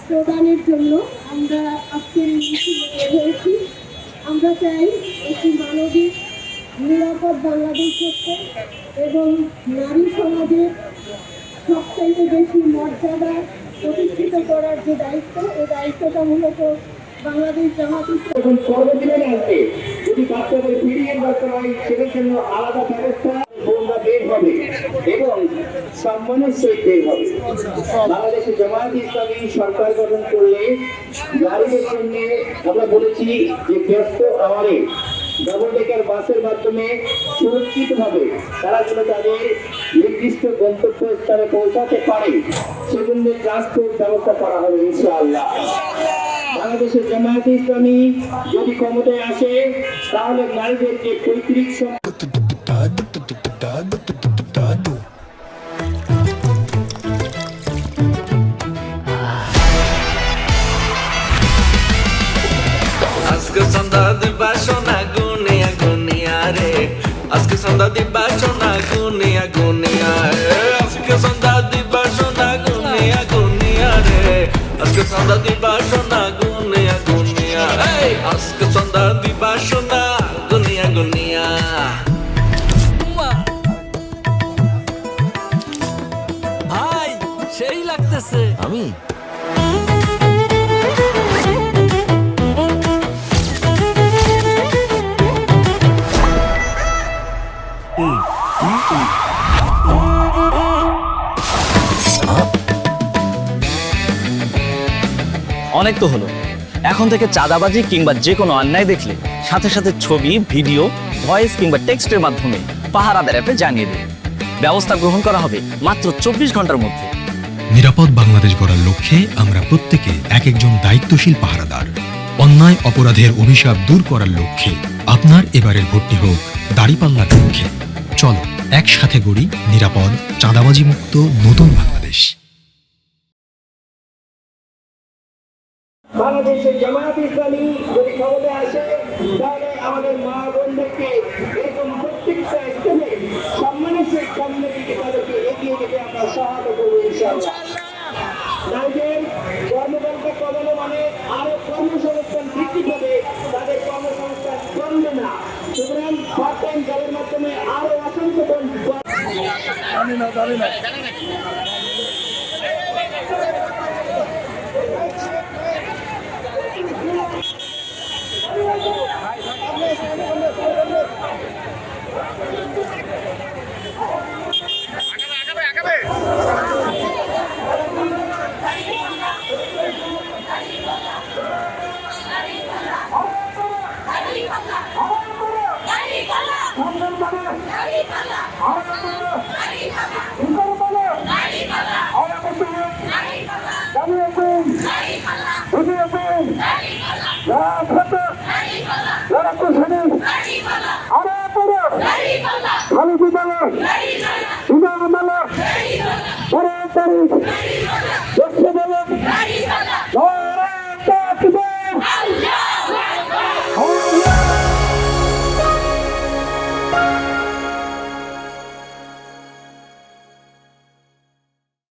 প্রদানের জন্য আমরা আজকের এই মিছিলে বের হয়েছি। আমরা চাই একটি মানবিক নিরাপদ বাংলাদেশ করতে এবং নারী সমাজের সবচাইতে বেশি মর্যাদা প্রতিষ্ঠিত করার যে দায়িত্ব, এই দায়িত্বটা মূলত বাংলাদেশ জামাত ইসলামী কর্মজীবনে আসবে। যদি বাচ্চাদের ফিরিয়ে দরকার হয় সেটার জন্য আলাদা ব্যবস্থা বের হবে এবং সম্মানের সহিত বের হবে। বাংলাদেশে জামাত ইসলামী সরকার গঠন করলে নারীদের জন্য আমরা বলেছি যে ব্যস্ত আওয়ারে ডবল ডেকার বাসের মাধ্যমে সুরক্ষিতভাবে তারা যেন তাদের নির্দিষ্ট গন্তব্যস্থানে পৌঁছাতে পারে সেজন্য ট্রান্সপোর্ট ব্যবস্থা করা হবে ইনশাআল্লাহ। বাংলাদেশের জামায়াতে ইসলামী যদি ক্ষমতায় আসে তাহলে নারীদেরকে পৈতৃক আজকে সন্ধ্যা দিবা সোনা গুনিয়া গুনিয়া রে, আজকে সন্ধ্যা দিবা সোনা গুনিয়া গুনিয়া রে, আজকে সন্ধ্যা দিবা সোনা গুনিয়া গুনিয়া রে, আজকে সন্ধ্যা দিবা সোনা গুনিয়া গুনিয়া, আজকে সন্ধ্যা দিবা সোনা গুনিয়া গুনিয়া। ভাই সেই লাগতেছে। আমি অনেক তো হলো। এখন থেকে চাঁদাবাজি কিংবা যে কোনো অন্যায় দেখলে সাথে সাথে ছবি, ভিডিও, ভয়েস কিংবা টেক্সটের মাধ্যমে পাহারাদার অ্যাপে জানিয়ে দিন। ব্যবস্থা গ্রহণ করা হবে মাত্র 24 ঘন্টার মধ্যে। নিরাপদ বাংলাদেশ গড়ার লক্ষ্যে আমরা প্রত্যেকে এক একজন দায়িত্বশীল পাহারাদার। অন্যায় অপরাধের অভিশাপ দূর করার লক্ষ্যে আপনার এবারের ভোটটি হোক দাঁড়িপাল্লার লক্ষ্যে। চলো একসাথে গড়ি নিরাপদ, চাঁদাবাজি মুক্ত নতুন বাংলাদেশ। বাংলাদেশের জামায়াত ইসলামী যদি ক্ষমতায় আসে তাহলে আমাদের মা বোনদেরকে এরকম প্রত্যেকটা স্থানে সম্মানের সহিত সামনে দিকে তাদেরকে এগিয়ে যেতে আমরা সহায়তা করবো ইনশাআল্লাহ। নারীদের কর্মঘণ্টা কমানো মানে আরো কর্মসংস্থান বৃদ্ধি পাবে, তাদের কর্মসংস্থান কমবে না। সুতরাং পার্ট টাইম জবের মাধ্যমে আরো অসংখ্য ভালো